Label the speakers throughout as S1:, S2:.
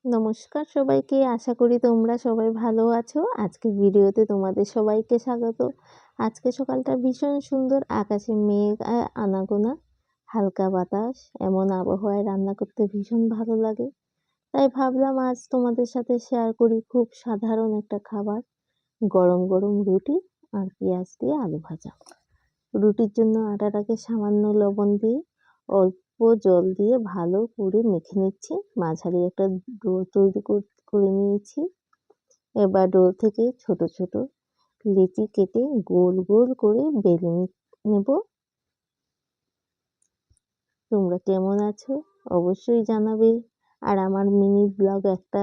S1: নমস্কার সবাইকে, আশা করি তোমরা সবাই ভালো আছো। আজকের ভিডিওতে তোমাদের সবাইকে স্বাগত। আজকে সকালটা ভীষণ সুন্দর, আকাশে মেঘ আনাগোনা, হালকা বাতাস, এমন আবহাওয়ায় রান্না করতে ভীষণ ভালো লাগে। তাই ভাবলাম আজ তোমাদের সাথে শেয়ার করি খুব সাধারণ একটা খাবার, গরম গরম রুটি আর পেঁয়াজ দিয়ে আলু ভাজা। রুটির জন্য আটাটাকে সামান্য লবণ দিয়ে অল্প জল দিয়ে ভালো করে মেখে নিচ্ছি। মাঝারি একটা ডো তৈরি করে নিয়েছি। এবার ডো থেকে ছোট ছোট লিচি কেটে গোল গোল করে বেলে নেব। তোমরা কেমন আছো অবশ্যই জানাবে। আর আমার মিনি ব্লগ একটা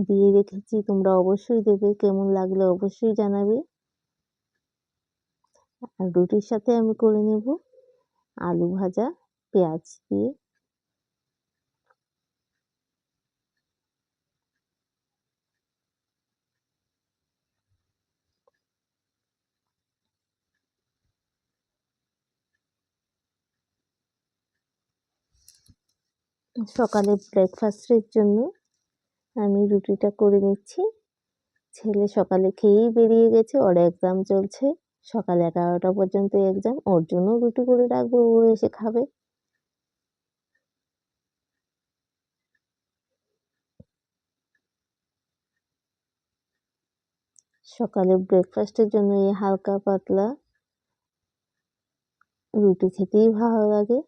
S1: দিয়ে রেখেছি, তোমরা অবশ্যই দেবে। কেমন লাগলে অবশ্যই জানাবে। আর রুটির সাথে আমি করে নেব আলু ভাজা পেঁয়াজ দিয়ে। সকালে ব্রেকফাস্টের জন্য আমি রুটিটা করে নিচ্ছি। ছেলে সকালে খেয়েই বেরিয়ে গেছে, ওর এক্সাম চলছে। সকাল 11টা পর্যন্ত এক্সাম, ওর জন্য রুটি করে রাখবো, ও এসে খাবে। সকালে ব্রেকফাস্টের জন্য এই হালকা পাতলা রুটি খেতেই ভালো লাগে।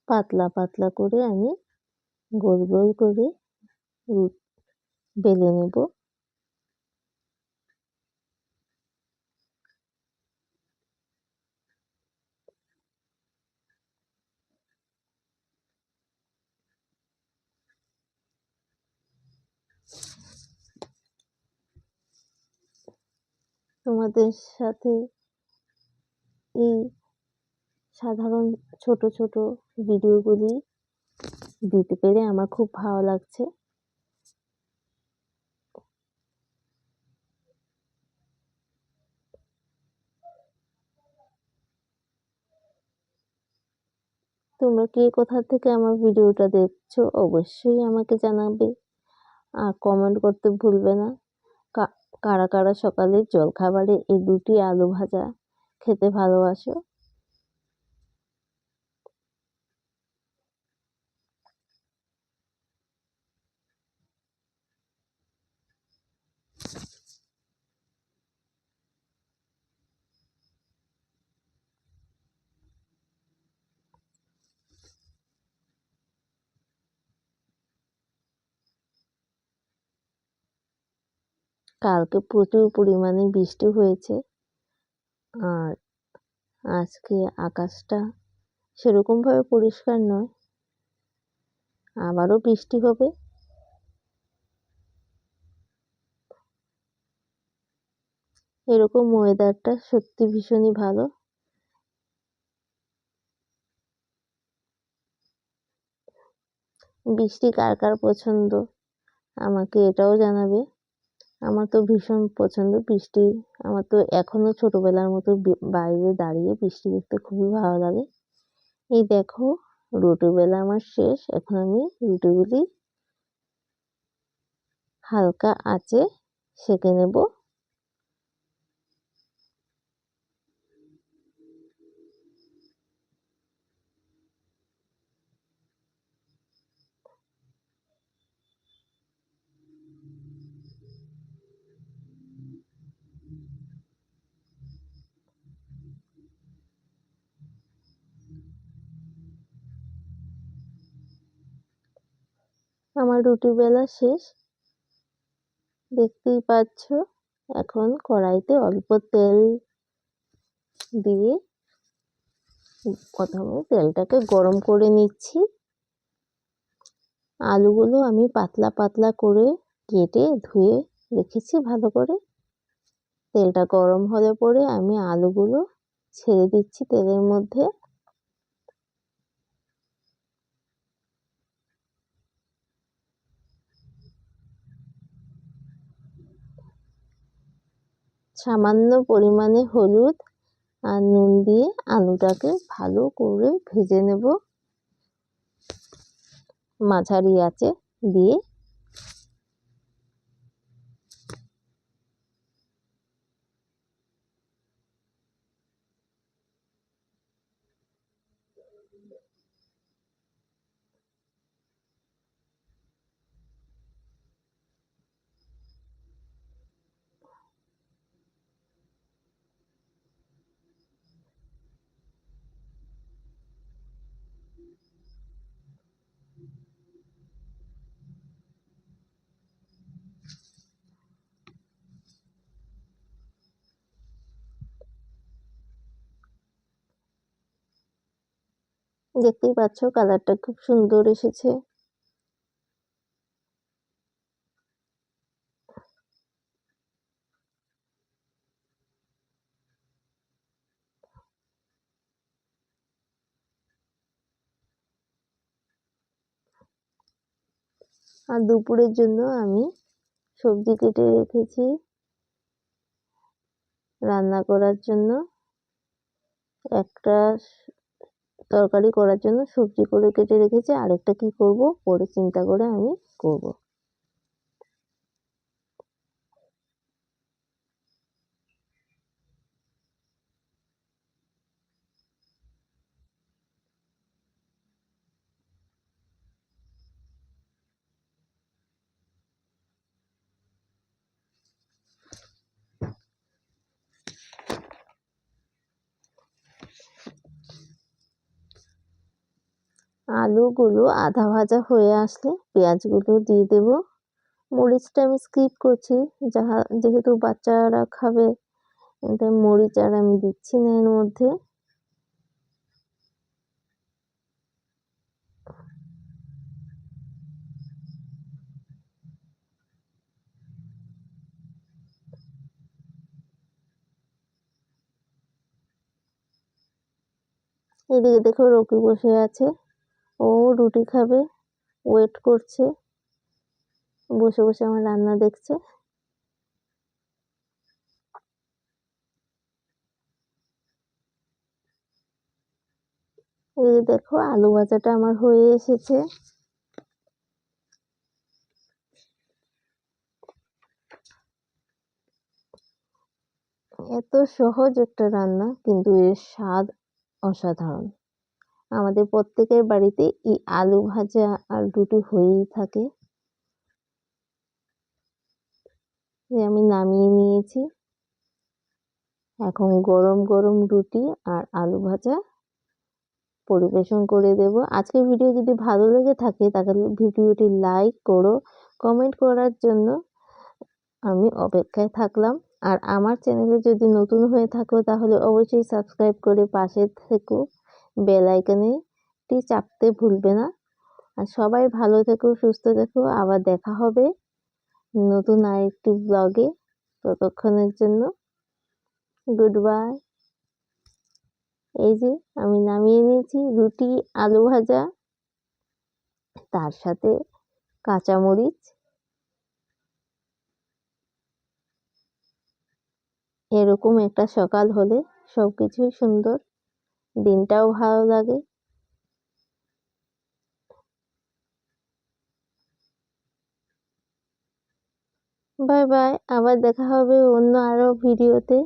S1: পাতলা পাতলা করে আমি গোল গোল করে বেলে নেব। তোমাদের সাথে এই সাধারণ ছোট ছোট ভিডিওগুলি দিতে পেরে আমার খুব ভালো লাগছে। তোমরা কে কোথা থেকে আমার ভিডিওটা দেখছো অবশ্যই আমাকে জানাবে। আর কমেন্ট করতে ভুলবে না। কারা কারা সকালে জলখাবারে এই রুটি আলু ভাজা খেতে ভালোবাসো। কালকে প্রচুর পরিমাণে বৃষ্টি হয়েছে, আর আজকে আকাশটা সেরকমভাবে পরিষ্কার নয়, আবারও বৃষ্টি হবে। এরকম ওয়েদারটা সত্যি ভীষণই ভালো। বৃষ্টি কার কার পছন্দ আমাকে এটাও জানাবে। আমার তো ভীষণ পছন্দ বৃষ্টি। আমার তো এখনো ছোটবেলার মতো বাইরে দাঁড়িয়ে বৃষ্টি দেখতে খুবই ভালো লাগে। এই দেখো, রুটি বেলা আমার শেষ। এখন আমি রুটিগুলি হালকা আঁচে সেঁকে নেব। আমার রুটি বেলা শেষ, দেখতেই পাচ্ছ। এখন কড়াইতে অল্প তেল দিয়ে প্রথমে তেলটাকে গরম করে নিচ্ছি। আলুগুলো আমি পাতলা পাতলা করে কেটে ধুয়ে রেখেছি ভালো করে। তেলটা গরম হলে পরে আমি আলুগুলো ছেড়ে দিচ্ছি তেলের মধ্যে। সামান্য পরিমাণে হলুদ আর নুন দিয়ে আলুটাকে ভালো করে ভেজে নেব মাঝারি আঁচে দিয়ে। দেখতেই পাচ্ছ কালারটা খুব সুন্দর এসেছে। আর দুপুরের জন্য আমি সবজি কেটে রেখেছি রান্না করার জন্য। একটা তরকারি করার জন্য সবজি করে কেটে রেখেছি, আরেকটা কি করব পরে চিন্তা করে আমি করব। আলুগুলো আধা ভাজা হয়ে আসলে পেঁয়াজগুলো দিয়ে দেব। মরিচটা আমি স্কিপ করছি, যেহেতু বাচ্চারা খাবে তাই মরিচ আর আমি দিচ্ছি না এর মধ্যে। এদিকে দেখো রকি বসে আছে, ও রুটি খাবে, ওয়েট করছে, বসে বসে আমার রান্না দেখছে। এই দেখো আলু ভাজাটা আমার হয়ে এসেছে। এত সহজ একটা রান্না কিন্তু এর স্বাদ অসাধারণ। আমাদের প্রত্যেকের বাড়িতে এই আলু ভাজা আর রুটি হয়েই থাকে। আমি নামিয়ে নিয়েছি, এখন গরম গরম রুটি আর আলু ভাজা পরিবেশন করে দেব। আজকের ভিডিও যদি ভালো লেগে থাকে তাহলে ভিডিওটি লাইক করো, কমেন্ট করার জন্য আমি অপেক্ষায় থাকলাম। আর আমার চ্যানেলে যদি নতুন হয়ে থাকো তাহলে অবশ্যই সাবস্ক্রাইব করে পাশে থেকো, বেল আইকনটি চাপতে ভুলবে না। আর সবাই ভালো থেকো, সুস্থ থেকো, আবার দেখা হবে নতুন আরেকটি ব্লগে। ততক্ষণের জন্য গুড বাই। এই যে আমি নামিয়ে নিয়েছি রুটি আলু ভাজা, তার সাথে কাঁচামরিচ। এরকম একটা সকাল হলে সবকিছুই সুন্দর, দিনটাও ভালো লাগে। বাই বাই, আবার দেখা হবে অন্য আরো ভিডিওতে।